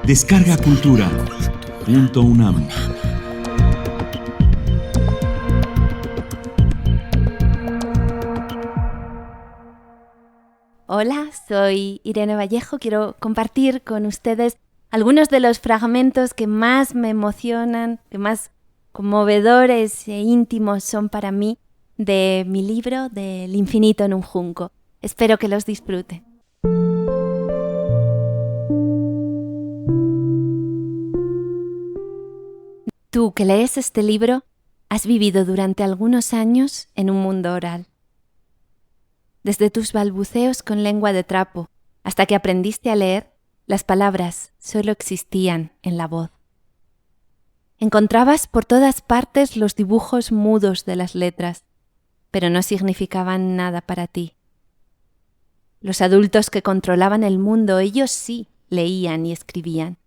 Descarga Cultura. .unam. Hola, soy Irene Vallejo. Quiero compartir con ustedes algunos de los fragmentos que más me emocionan, que más conmovedores e íntimos son para mí de mi libro Del infinito en un junco. Espero que los disfruten. Tú que lees este libro, has vivido durante algunos años en un mundo oral. Desde tus balbuceos con lengua de trapo hasta que aprendiste a leer, las palabras solo existían en la voz. Encontrabas por todas partes los dibujos mudos de las letras, pero no significaban nada para ti. Los adultos que controlaban el mundo, ellos sí leían y escribían.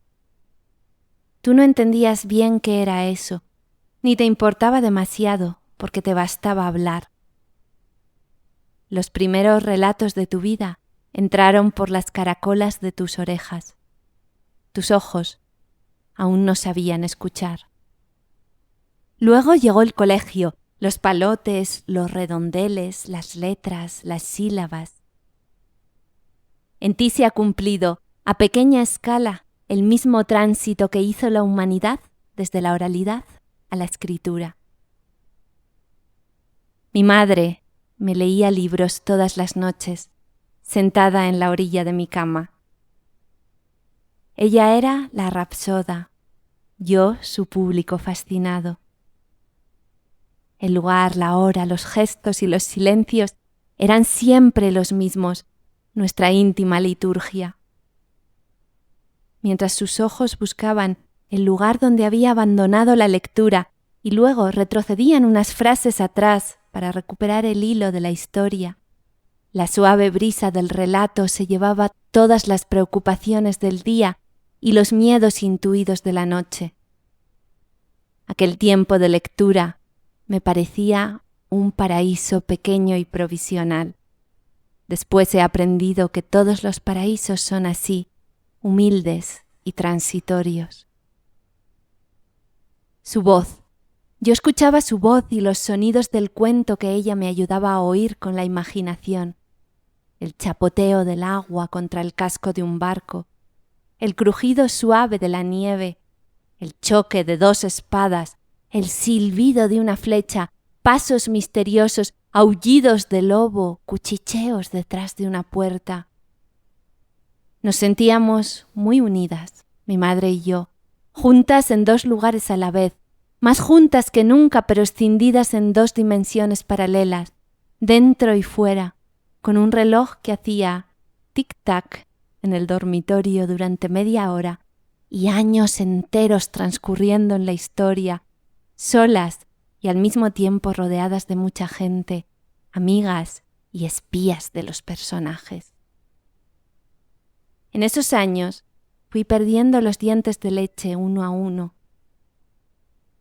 Tú no entendías bien qué era eso, ni te importaba demasiado porque te bastaba hablar. Los primeros relatos de tu vida entraron por las caracolas de tus orejas. Tus ojos aún no sabían escuchar. Luego llegó el colegio, los palotes, los redondeles, las letras, las sílabas. En ti se ha cumplido, a pequeña escala, el mismo tránsito que hizo la humanidad desde la oralidad a la escritura. Mi madre me leía libros todas las noches, sentada en la orilla de mi cama. Ella era la rapsoda, yo su público fascinado. El lugar, la hora, los gestos y los silencios eran siempre los mismos, nuestra íntima liturgia. Mientras sus ojos buscaban el lugar donde había abandonado la lectura y luego retrocedían unas frases atrás para recuperar el hilo de la historia, la suave brisa del relato se llevaba todas las preocupaciones del día y los miedos intuidos de la noche. Aquel tiempo de lectura me parecía un paraíso pequeño y provisional. Después he aprendido que todos los paraísos son así, humildes y transitorios. Su voz. Yo escuchaba su voz y los sonidos del cuento que ella me ayudaba a oír con la imaginación. El chapoteo del agua contra el casco de un barco, el crujido suave de la nieve, el choque de dos espadas, el silbido de una flecha, pasos misteriosos, aullidos de lobo, cuchicheos detrás de una puerta. Nos sentíamos muy unidas, mi madre y yo, juntas en dos lugares a la vez, más juntas que nunca, pero escindidas en dos dimensiones paralelas, dentro y fuera, con un reloj que hacía tic-tac en el dormitorio durante media hora y años enteros transcurriendo en la historia, solas y al mismo tiempo rodeadas de mucha gente, amigas y espías de los personajes. En esos años fui perdiendo los dientes de leche uno a uno.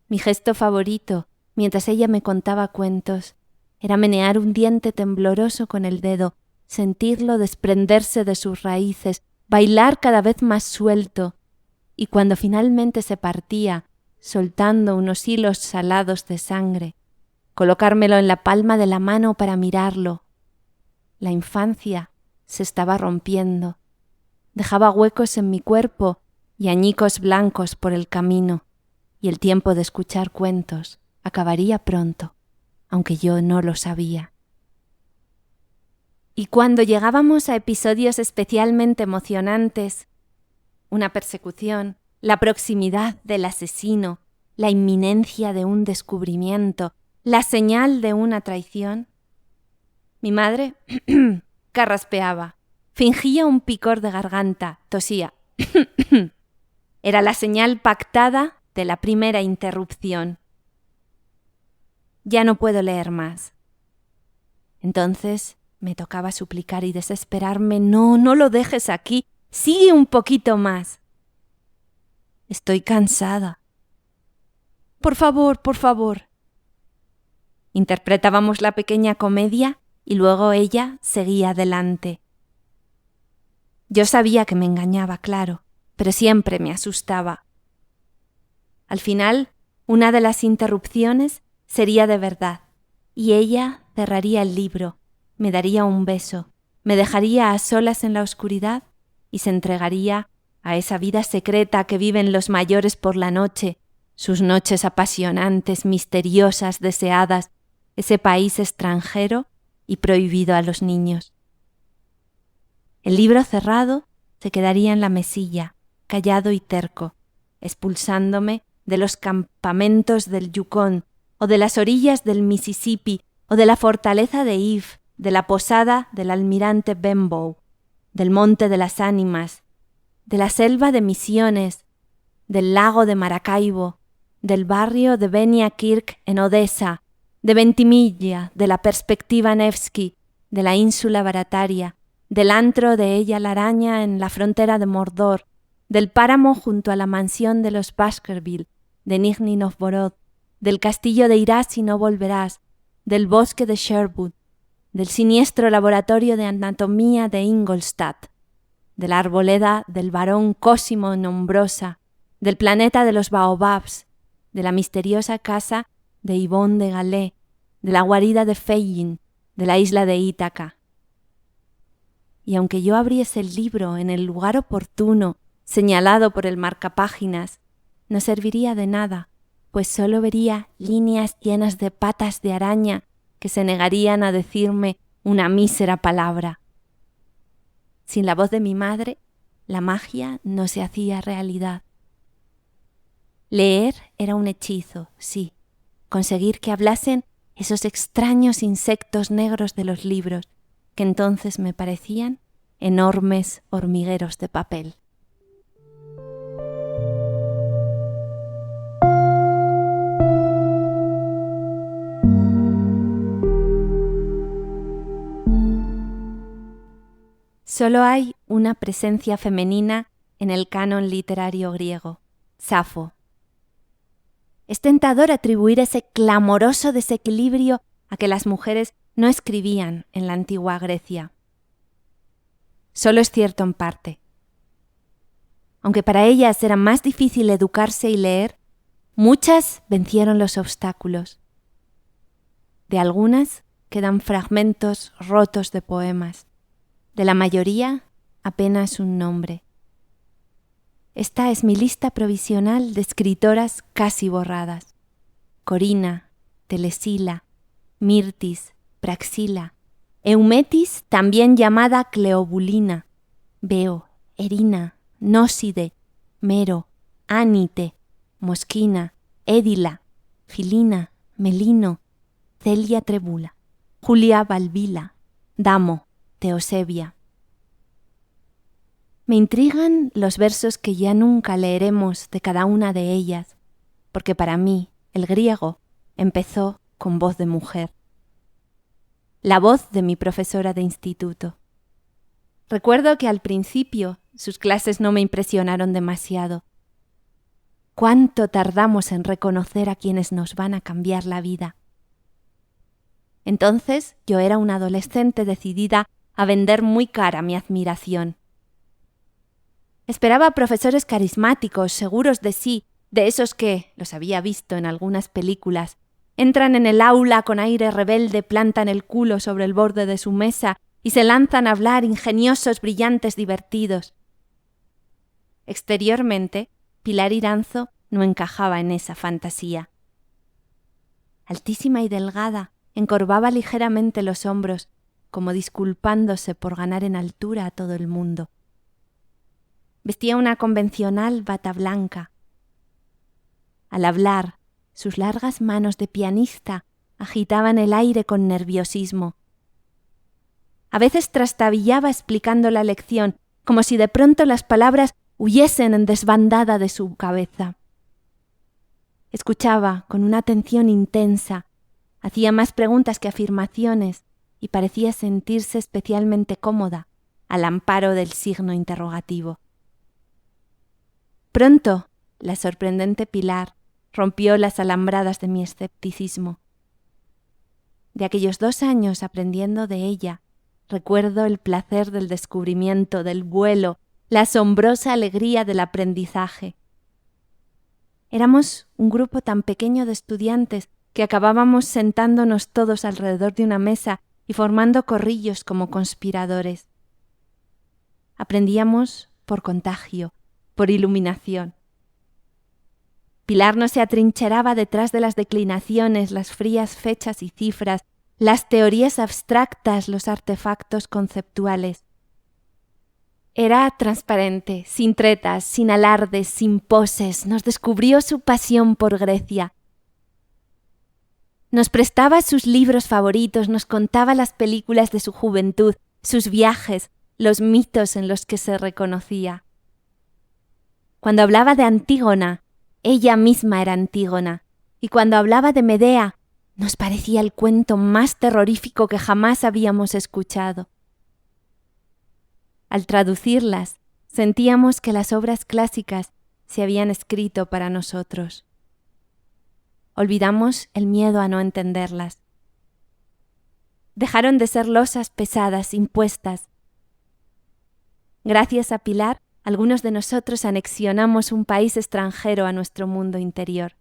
Mi gesto favorito, mientras ella me contaba cuentos, era menear un diente tembloroso con el dedo, sentirlo desprenderse de sus raíces, bailar cada vez más suelto, y cuando finalmente se partía, soltando unos hilos salados de sangre, colocármelo en la palma de la mano para mirarlo. La infancia se estaba rompiendo. Dejaba huecos en mi cuerpo y añicos blancos por el camino, y el tiempo de escuchar cuentos acabaría pronto, aunque yo no lo sabía. Y cuando llegábamos a episodios especialmente emocionantes, una persecución, la proximidad del asesino, la inminencia de un descubrimiento, la señal de una traición, mi madre carraspeaba, fingía un picor de garganta, tosía. Era la señal pactada de la primera interrupción. Ya no puedo leer más. Entonces me tocaba suplicar y desesperarme. No lo dejes aquí. Sigue un poquito más. Estoy cansada. Por favor, por favor. Interpretábamos la pequeña comedia y luego ella seguía adelante. Yo sabía que me engañaba, claro. pero siempre me asustaba. Al final, una de las interrupciones sería de verdad, y ella cerraría el libro, me daría un beso, me dejaría a solas en la oscuridad y se entregaría a esa vida secreta que viven los mayores por la noche, sus noches apasionantes, misteriosas, deseadas, ese país extranjero y prohibido a los niños. El libro cerrado se quedaría en la mesilla, callado y terco, expulsándome de los campamentos del Yukón o de las orillas del Mississippi o de la fortaleza de If, de la posada del almirante Benbow, del monte de las ánimas, de la selva de Misiones, del lago de Maracaibo, del barrio de Benia Kirk en Odessa, de Ventimiglia, de la perspectiva Nevsky, de la ínsula Barataria, del antro de Ella la Araña en la frontera de Mordor, del páramo junto a la mansión de los Baskerville, de Nizhny Novgorod, del castillo de Irás y no volverás, del bosque de Sherwood, del siniestro laboratorio de anatomía de Ingolstadt, de la arboleda del barón Cosimo Nombrosa, del planeta de los baobabs, de la misteriosa casa de Yvonne de Galais, de la guarida de Feijin, de la isla de Ítaca. Y aunque yo abriese el libro en el lugar oportuno, señalado por el marcapáginas, no serviría de nada, pues solo vería líneas llenas de patas de araña que se negarían a decirme una mísera palabra. Sin la voz de mi madre, la magia no se hacía realidad. Leer era un hechizo, sí. Conseguir que hablasen esos extraños insectos negros de los libros, que entonces me parecían enormes hormigueros de papel. Solo hay una presencia femenina en el canon literario griego, Safo. Es tentador atribuir ese clamoroso desequilibrio a que las mujeres no escribían en la antigua Grecia. Solo es cierto en parte. Aunque para ellas era más difícil educarse y leer, muchas vencieron los obstáculos. De algunas quedan fragmentos rotos de poemas. De la mayoría, apenas un nombre. Esta es mi lista provisional de escritoras casi borradas. Corina, Telesila, Mirtis, Praxila, Eumetis, también llamada Cleobulina, Beo, Erina, Nóside, Mero, Ánite, Mosquina, Édila, Filina, Melino, Celia Trebula, Julia Balbila, Damo, Teosebia. Me intrigan los versos que ya nunca leeremos de cada una de ellas, porque para mí el griego empezó con voz de mujer. La voz de mi profesora de instituto. Recuerdo que al principio sus clases no me impresionaron demasiado. ¿Cuánto tardamos en reconocer a quienes nos van a cambiar la vida? Entonces yo era una adolescente decidida a vender muy cara mi admiración. Esperaba profesores carismáticos, seguros de sí, de esos que, los había visto en algunas películas, entran en el aula con aire rebelde, plantan el culo sobre el borde de su mesa y se lanzan a hablar ingeniosos, brillantes, divertidos. Exteriormente, Pilar Iranzo no encajaba en esa fantasía. Altísima y delgada, encorvaba ligeramente los hombros, como disculpándose por ganar en altura a todo el mundo. Vestía una convencional bata blanca. Al hablar, sus largas manos de pianista agitaban el aire con nerviosismo. A veces trastabillaba explicando la lección, como si de pronto las palabras huyesen en desbandada de su cabeza. Escuchaba con una atención intensa, hacía más preguntas que afirmaciones y parecía sentirse especialmente cómoda al amparo del signo interrogativo. Pronto, la sorprendente Pilar rompió las alambradas de mi escepticismo. De aquellos 2 años aprendiendo de ella, recuerdo el placer del descubrimiento, del vuelo, la asombrosa alegría del aprendizaje. Éramos un grupo tan pequeño de estudiantes que acabábamos sentándonos todos alrededor de una mesa y formando corrillos como conspiradores. Aprendíamos por contagio, por iluminación. Pilar no se atrincheraba detrás de las declinaciones, las frías fechas y cifras, las teorías abstractas, los artefactos conceptuales. Era transparente, sin tretas, sin alardes, sin poses. Nos descubrió su pasión por Grecia. Nos prestaba sus libros favoritos, nos contaba las películas de su juventud, sus viajes, los mitos en los que se reconocía. Cuando hablaba de Antígona, ella misma era Antígona, y cuando hablaba de Medea, nos parecía el cuento más terrorífico que jamás habíamos escuchado. Al traducirlas, sentíamos que las obras clásicas se habían escrito para nosotros. Olvidamos el miedo a no entenderlas. Dejaron de ser losas pesadas, impuestas. Gracias a Pilar, algunos de nosotros anexionamos un país extranjero a nuestro mundo interior.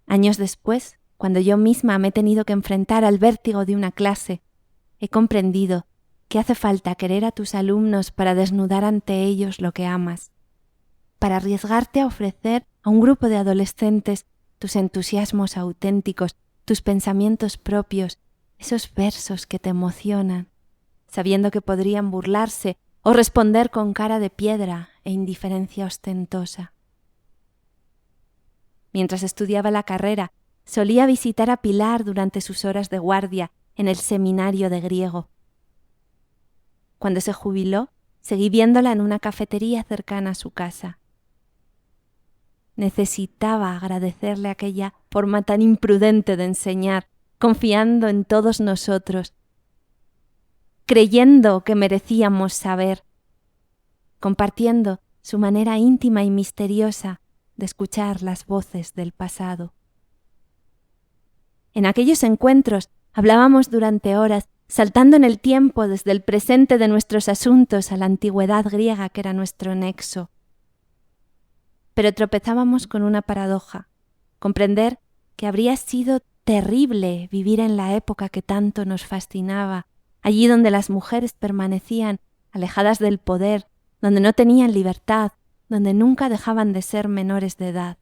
Años después, cuando yo misma me he tenido que enfrentar al vértigo de una clase, he comprendido que hace falta querer a tus alumnos para desnudar ante ellos lo que amas, para arriesgarte a ofrecer a un grupo de adolescentes tus entusiasmos auténticos, tus pensamientos propios, esos versos que te emocionan, sabiendo que podrían burlarse o responder con cara de piedra e indiferencia ostentosa. Mientras estudiaba la carrera, solía visitar a Pilar durante sus horas de guardia en el seminario de griego. Cuando se jubiló, seguí viéndola en una cafetería cercana a su casa. Necesitaba agradecerle aquella forma tan imprudente de enseñar, confiando en todos nosotros, creyendo que merecíamos saber, compartiendo su manera íntima y misteriosa de escuchar las voces del pasado. En aquellos encuentros hablábamos durante horas, saltando en el tiempo desde el presente de nuestros asuntos a la antigüedad griega que era nuestro nexo. Pero tropezábamos con una paradoja, comprender que habría sido terrible vivir en la época que tanto nos fascinaba, allí donde las mujeres permanecían alejadas del poder, donde no tenían libertad, donde nunca dejaban de ser menores de edad.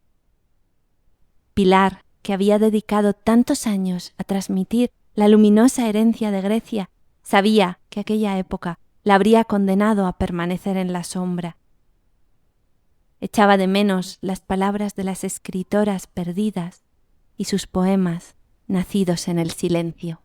Pilar, que había dedicado tantos años a transmitir la luminosa herencia de Grecia, sabía que aquella época la habría condenado a permanecer en la sombra. Echaba de menos las palabras de las escritoras perdidas y sus poemas nacidos en el silencio.